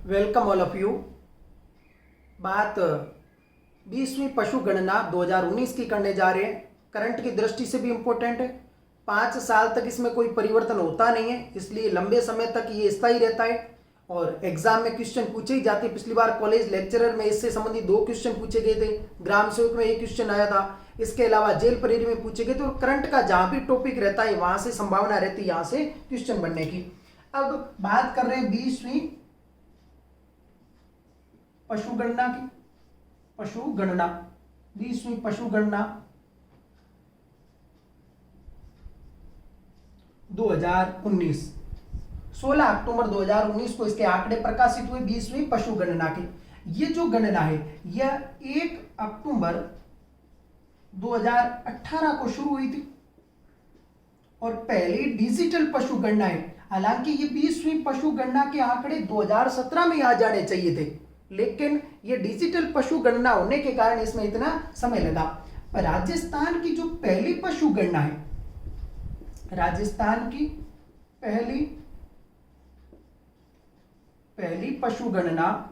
Welcome all of you. बात 20वीं पशु गणना 2019 की करने जा रहे हैं। करंट की दृष्टि से भी इम्पोर्टेंट है। 5 साल तक इसमें कोई परिवर्तन होता नहीं है, इसलिए लंबे समय तक ये स्थायी रहता है और एग्जाम में क्वेश्चन पूछे ही जाते हैं। पिछली बार कॉलेज लेक्चरर में इससे संबंधित 2 क्वेश्चन पूछे गए थे, ग्राम सेवक में 1 क्वेश्चन आया था, इसके अलावा जेल परेड में पूछे गए थे। और करंट का जहां भी टॉपिक रहता है वहां से संभावना रहती है यहां से क्वेश्चन बनने की। अब बात कर रहे हैं 20वीं पशु गणना की। पशु गणना 20वीं पशु गणना 2019 16 अक्टूबर 2019 को इसके आंकड़े प्रकाशित हुए 20वीं पशु गणना के। ये जो गणना है यह 1 अक्टूबर 2018 को शुरू हुई थी और पहली डिजिटल पशु गणना है। हालांकि ये 20वीं पशु गणना के आंकड़े 2017 में आ जाने चाहिए थे, लेकिन ये डिजिटल पशु गणना होने के कारण इसमें इतना समय लगा। राजस्थान की जो पहली पशु गणना है, राजस्थान की पहली पशु गणना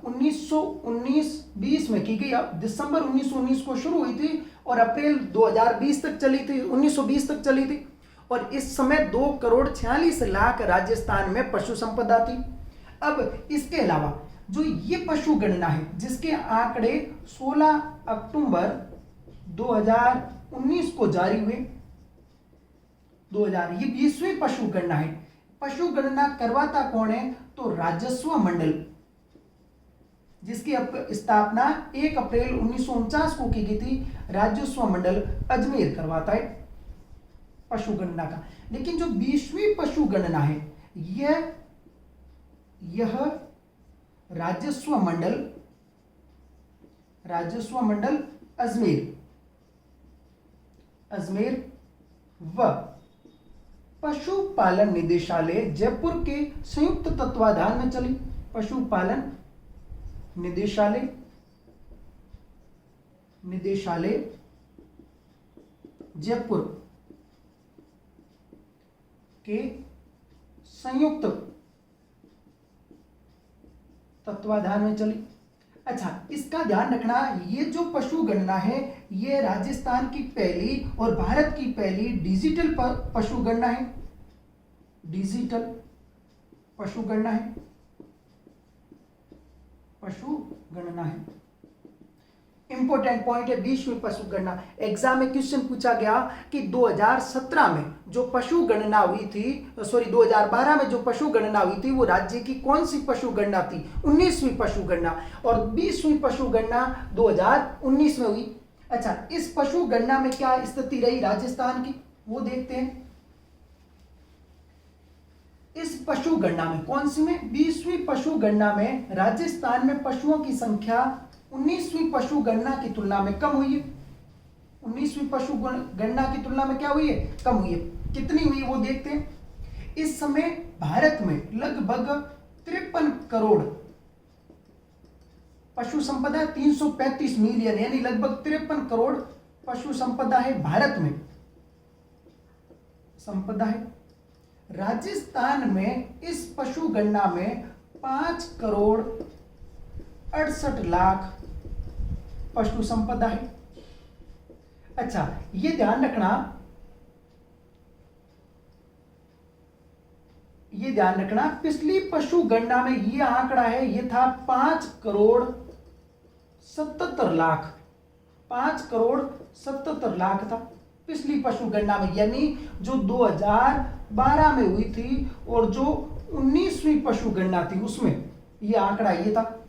1919-20 में की गई। दिसंबर 1919 को शुरू हुई थी और अप्रैल 2020 तक चली थी, 1920 तक चली थी। और इस समय 2,46,00,000 राजस्थान में पशु संपदा थी। अब इसके अलावा जो ये पशु गणना है जिसके आंकड़े 16 अक्टूबर 2019 को जारी हुए, 2000, ये 20वीं पशु गणना है। पशु गणना करवाता कौन है? तो राजस्व मंडल, जिसकी स्थापना 1 अप्रैल 1949 को की गई थी। राजस्व मंडल अजमेर करवाता है पशु गणना का। लेकिन जो 20वीं पशु गणना है यह राजस्व मंडल अजमेर व पशुपालन निदेशालय जयपुर के संयुक्त तत्वाधान में चली। पशुपालन निदेशालय जयपुर के संयुक्त तत्वाधान में चली। अच्छा, इसका ध्यान रखना, ये जो पशु गणना है ये राजस्थान की पहली और भारत की पहली डिजिटल पशु गणना है। डिजिटल पशु गणना है। इंपॉर्टेंट पॉइंट है 20वीं पशु गणना। एग्जाम में क्वेश्चन पूछा गया कि 2017 में जो पशु गणना हुई थी, 2012 में जो पशु गणना हुई थी वो राज्य की कौन सी पशु गणना थी? 19वीं पशु गणना। और 20वीं पशु गणना 2019 में हुई। अच्छा, इस पशु गणना में क्या स्थिति रही राजस्थान की वो देखते हैं। इस पशु गणना में कौन सी में? 20वीं पशु गणना में राजस्थान में पशुओं की संख्या 19वीं पशु गणना की तुलना में कम हुई है। 19वीं पशु गणना की तुलना में क्या हुई है? कम हुई है। कितनी हुई वो देखते हैं। इस समय भारत में लगभग 53 करोड़ पशु संपदा, 335 मिलियन यानी लगभग 53 करोड़ पशु संपदा है भारत में संपदा है। राजस्थान में इस पशु गणना में 5,68,00,000 पशु संपदा है। अच्छा, ये ध्यान रखना, पिछली पशु गणना में ये आंकड़ा है, ये था 5,77,00,000। 5,77,00,000 था पिछली पशु गणना में, यानी जो 2012 में हुई थी और जो 19वीं पशु गणना थी उसमें ये आंकड़ा ये था।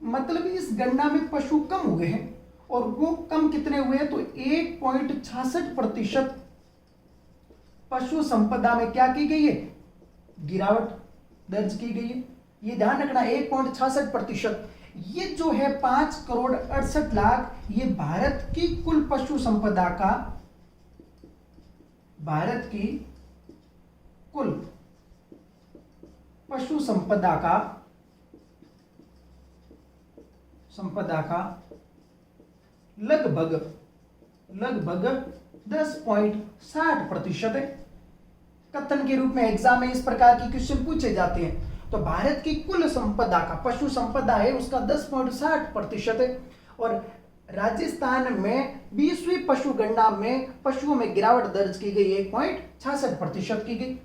मतलब इस गणना में पशु कम हुए हैं। और वो कम कितने हुए हैं? तो 1.66% पशु संपदा में क्या की गई है? गिरावट दर्ज की गई है। ये ध्यान रखना, 1.66%। ये जो है 5,68,00,000, ये भारत की कुल पशु संपदा का, भारत की कुल पशु संपदा का लगभग 10.60% है। कथन के रूप में एग्जाम में इस प्रकार की क्वेश्चन पूछे जाते हैं। तो भारत की कुल संपदा का, पशु संपदा है उसका 10.60% है, और राजस्थान में 20वीं पशु गणना में पशुओं में गिरावट दर्ज की गई 1.66% की गई।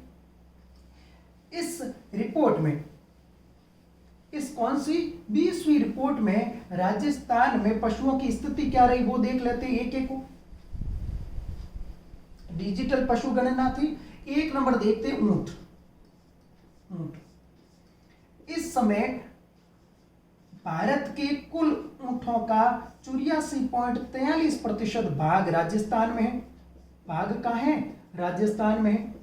इस रिपोर्ट में, इस कौन सी 20वीं रिपोर्ट में राजस्थान में पशुओं की स्थिति क्या रही वो देख लेते हैं एक एक को। डिजिटल पशु गणना थी। 1 नंबर देखते हैं ऊंट। इस समय भारत के कुल ऊंटों का 84.43% भाग राजस्थान में है। भाग कहां है? राजस्थान में है।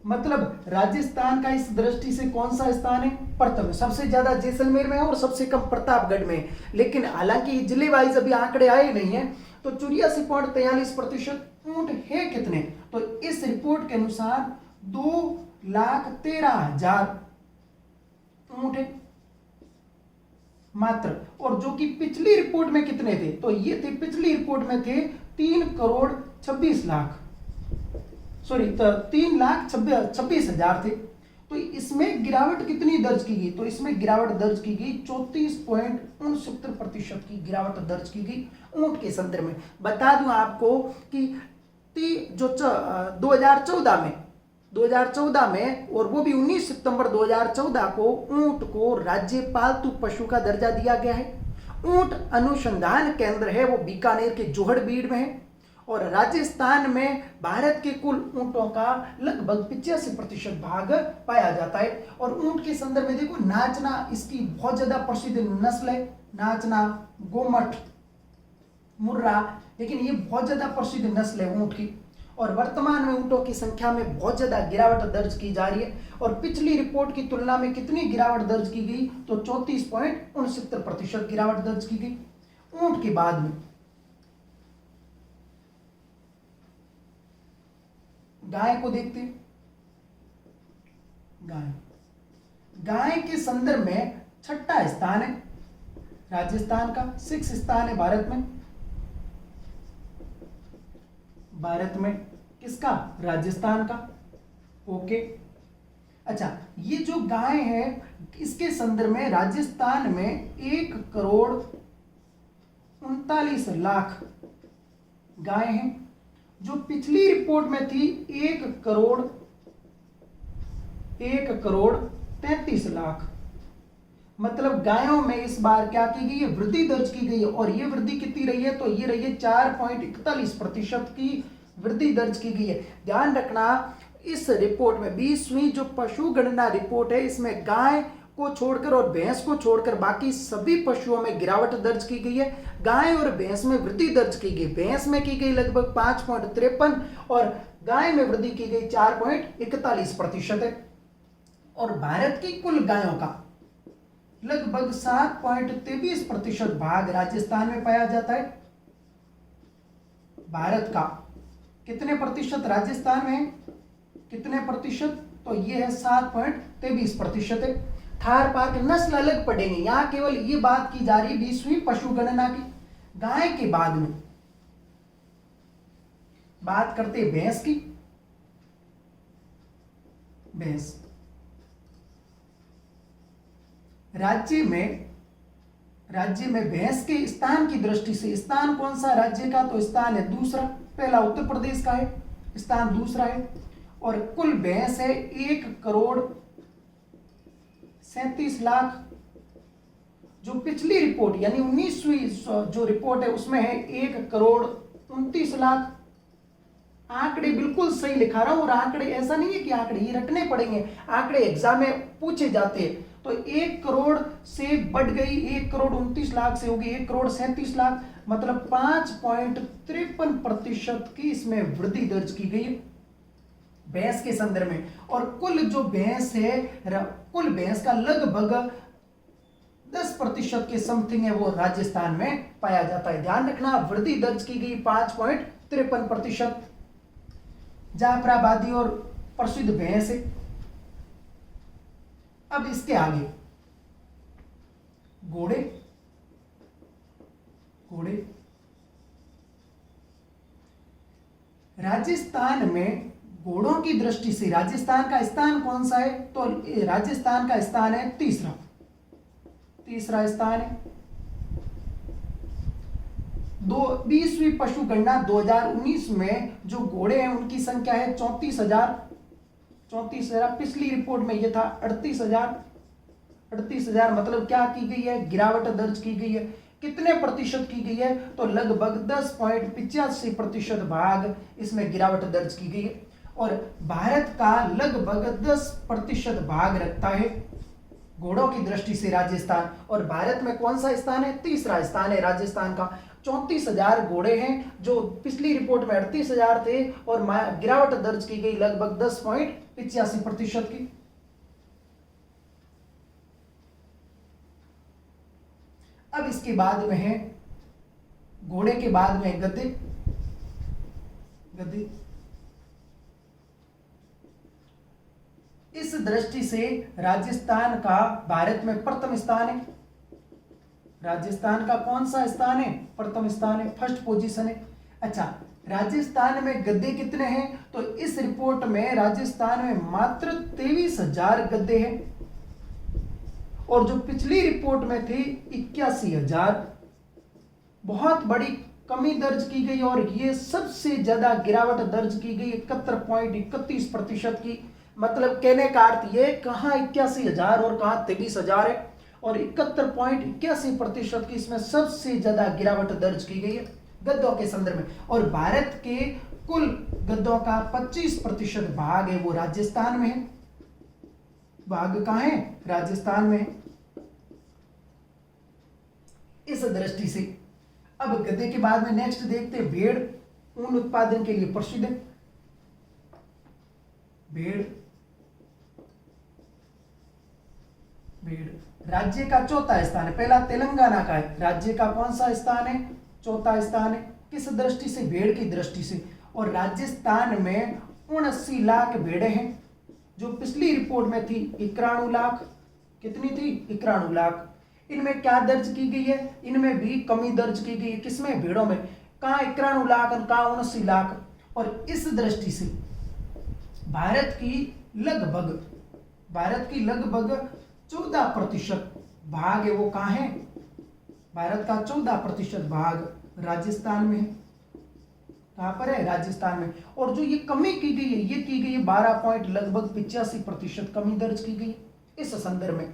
मतलब राजस्थान का इस दृष्टि से कौन सा स्थान है? प्रथम। सबसे ज्यादा जैसलमेर में है और सबसे कम प्रतापगढ़ में है। लेकिन हालांकि जिले वाइज अभी आंकड़े आए नहीं है। तो 84.43% ऊंट है कितने? तो इस रिपोर्ट के अनुसार 2,13,000 ऊंट है मात्र। और जो कि पिछली रिपोर्ट में कितने थे? तो ये थे, पिछली रिपोर्ट में थे 3,26,000 थे। तो इसमें गिरावट कितनी दर्ज की गई? तो इसमें गिरावट दर्ज की गई 34.69% की गिरावट दर्ज की गई ऊंट के संदर्भ में। बता दूं आपको कि जो 2014 में और वो भी 19 सितंबर 2014 को ऊंट को राज्य पालतू पशु का दर्जा दिया गया है। ऊंट अनुसंधान केंद्र है वो बीकानेर के जोहड़बीड़ में है, और राजस्थान में भारत के कुल ऊंटों का लगभग 85% भाग पाया जाता है। और ऊंट के संदर्भ में देखो, नाचना इसकी बहुत ज्यादा प्रसिद्ध नस्ल है। नाचना, गोमठ, मुर्रा, लेकिन ये बहुत ज्यादा प्रसिद्ध नस्ल है ऊंट की। और वर्तमान में ऊंटों की संख्या में बहुत ज्यादा गिरावट दर्ज की जा रही है। और पिछली रिपोर्ट की तुलना में कितनी गिरावट दर्ज की गई? तो 34.69% गिरावट दर्ज की गई ऊंट के बाद में। गाय को देखते हैं। गाय के संदर्भ में 6ठा स्थान है राजस्थान का, 6 स्थान है भारत में किसका? राजस्थान का। ओके, अच्छा, ये जो गाय है इसके संदर्भ में राजस्थान में 1,39,00,000 गाय हैं, जो पिछली रिपोर्ट में थी 1,33,00,000। मतलब गायों में इस बार क्या की गई है? वृद्धि दर्ज की गई है। और ये वृद्धि कितनी रही है? तो ये रही है 4.41% की वृद्धि दर्ज की गई है। ध्यान रखना, इस रिपोर्ट में 20वीं जो पशु गणना रिपोर्ट है इसमें गाय को छोड़कर और भैंस को छोड़कर बाकी सभी पशुओं में गिरावट दर्ज की गई है। गाय और भैंस में वृद्धि दर्ज की गई। भैंस में की गई लगभग 5.53 और गाय में वृद्धि की गई 4.41% है। और भारत की कुल गायों का लगभग 7.23% भाग राजस्थान में पाया जाता है। भारत का कितने प्रतिशत राजस्थान में है? कितने प्रतिशत? तो ये है 7.23% है। थार पार नस्ल अलग पड़ेंगे, यहां केवल ये बात की जा रही है 20वीं पशु गणना की। गाय के बाद में बात करते हैं भैंस की। भैंस राज्य में भैंस के स्थान की दृष्टि से, स्थान कौन सा राज्य का? तो स्थान है दूसरा। पहला उत्तर प्रदेश का है, स्थान दूसरा है। और कुल भैंस है 1,37,00,000। जो पिछली रिपोर्ट यानी 19वीं जो रिपोर्ट है उसमें है 1,29,00,000। आंकड़े बिल्कुल सही लिखा रहा हूं। और आंकड़े ऐसा नहीं है कि आंकड़े ये रटने पड़ेंगे, आंकड़े एग्जाम में पूछे जाते हैं। तो 1 करोड़ से बढ़ गई, 1,29,00,000 से होगी 1,37,00,000, मतलब 5.53% की इसमें वृद्धि दर्ज की गई भैंस के संदर्भ में। और कुल जो भैंस है, कुल भैंस का लगभग 10% के समथिंग है वो राजस्थान में पाया जाता है। ध्यान रखना, वृद्धि दर्ज की गई 5.53%। जाफराबादी और प्रसिद्ध भैंस है। अब इसके आगे घोड़े। राजस्थान में घोड़ों की दृष्टि से राजस्थान का स्थान कौन सा है? तो राजस्थान का स्थान है तीसरा स्थान है। 20वीं पशु गणना 2019 में जो घोड़े हैं उनकी संख्या है 34,000। पिछली रिपोर्ट में यह था 38,000। मतलब क्या की गई है? गिरावट दर्ज की गई है। कितने प्रतिशत की गई है? तो लगभग 10.85% भाग इसमें गिरावट दर्ज की गई है। और भारत का लगभग 10% भाग रखता है घोड़ों की दृष्टि से राजस्थान। और भारत में कौन सा स्थान है? तीसरा स्थान है राजस्थान का। 34,000 घोड़े हैं जो पिछली रिपोर्ट में 38,000 थे और गिरावट दर्ज की गई लगभग 10.85% की। अब इसके बाद में है घोड़े के बाद में गधे। इस दृष्टि से राजस्थान का भारत में प्रथम स्थान है। राजस्थान का कौन सा स्थान है? प्रथम स्थान है, फर्स्ट पोजीशन है। अच्छा, राजस्थान में गद्दे कितने हैं? तो इस रिपोर्ट में राजस्थान में मात्र 23,000 गद्दे हैं और जो पिछली रिपोर्ट में थी 81,000। बहुत बड़ी कमी दर्ज की गई और ये सबसे ज्यादा गिरावट दर्ज की गई 71.31% की। मतलब कहने का अर्थ ये कहां 81,000 और कहां 23,000 है और 71.81% की इसमें सबसे ज्यादा गिरावट दर्ज की गई है गद्दों के संदर्भ में। और भारत के कुल गद्दों का 25% भाग है वो राजस्थान में है। भाग कहां है? राजस्थान में है। इस दृष्टि से अब गधे के बाद में नेक्स्ट देखते हैं भेड़। ऊन उत्पादन के लिए प्रसिद्ध है भेड़। राज्य का चौथा स्थान है। पहला तेलंगाना का है, राज्य का कौन सा स्थान है? चौथा स्थान है। किस दृष्टि से? भेड़ की दृष्टि से। और राजस्थान में 79 लाख भेड़ें हैं जो पिछली रिपोर्ट में थी 91 लाख। कितनी थी? 91 लाख। इनमें क्या दर्ज की गई है? इनमें भी कमी दर्ज की गई है। किसमें? भेड़ों में। कहां 91 लाख और कहां 79 लाख। और इस दृष्टि से भारत की लगभग 14% भाग है वो कहां है? भारत का 14% भाग राजस्थान में है। कहां पर है? राजस्थान में। और जो ये कमी की गई है ये की गई है 12.85% कमी दर्ज की गई। इस संदर्भ में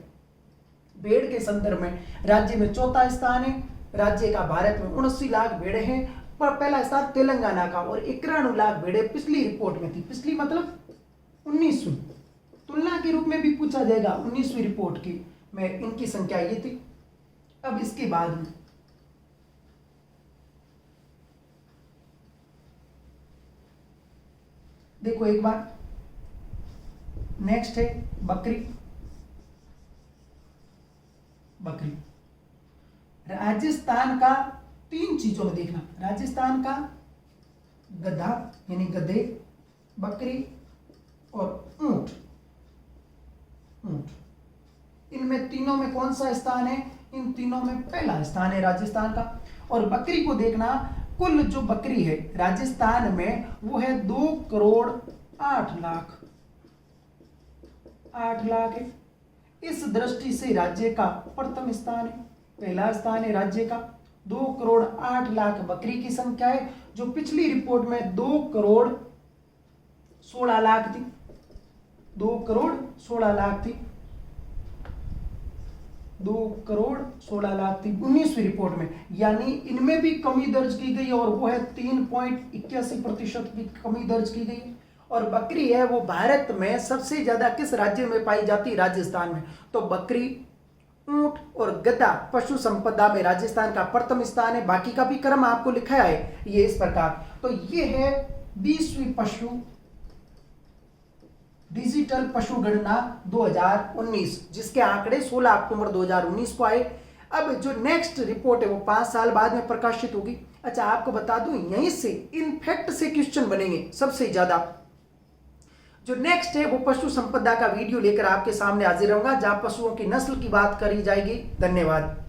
भेड़ के संदर्भ में राज्य में चौथा स्थान है। राज्य का भारत में 79 लाख भेड़े हैं पर पहला स्थान तेलंगाना का और 91 लाख भेड़े पिछली रिपोर्ट में थी। पिछली मतलब 19वीं। तुलना के रूप में भी पूछा जाएगा 19वीं रिपोर्ट की में इनकी संख्या ये थी। अब इसके बाद में देखो एक बार नेक्स्ट है बकरी। राजस्थान का 3 चीजों में देखना। राजस्थान का गधा यानी गधे, बकरी और ऊंट। इनमें तीनों में कौन सा स्थान है? इन तीनों में पहला स्थान है राजस्थान का। और बकरी को देखना, कुल जो बकरी है राजस्थान में वो है 2,08,00,000। 8 लाख है। इस दृष्टि से राज्य का प्रथम स्थान है, पहला स्थान है राज्य का। 2,08,00,000 बकरी की संख्या है जो पिछली रिपोर्ट में 2,16,00,000 थी। 2,16,00,000 थी। 2,16,00,000 थी 19वीं रिपोर्ट में। यानी इनमें भी कमी दर्ज की गई और वो है 3.81% की कमी दर्ज की गई। और बकरी है वो भारत में सबसे ज्यादा किस राज्य में पाई जाती है? राजस्थान में। तो बकरी, ऊंट और गधा पशु संपदा में राजस्थान का प्रथम स्थान है। बाकी का भी क्रम आपको लिखा है ये इस प्रकार। तो ये है 20वीं डिजिटल पशु गणना 2019 जिसके आंकड़े 16 अक्टूबर 2019 को आए। अब जो नेक्स्ट रिपोर्ट है वो 5 साल बाद में प्रकाशित होगी। अच्छा आपको बता दूं यहीं से इनफैक्ट से क्वेश्चन बनेंगे सबसे ज्यादा। जो नेक्स्ट है वो पशु संपदा का वीडियो लेकर आपके सामने हाजिर रहूंगा जहां पशुओं की नस्ल की बात करी जाएगी। धन्यवाद।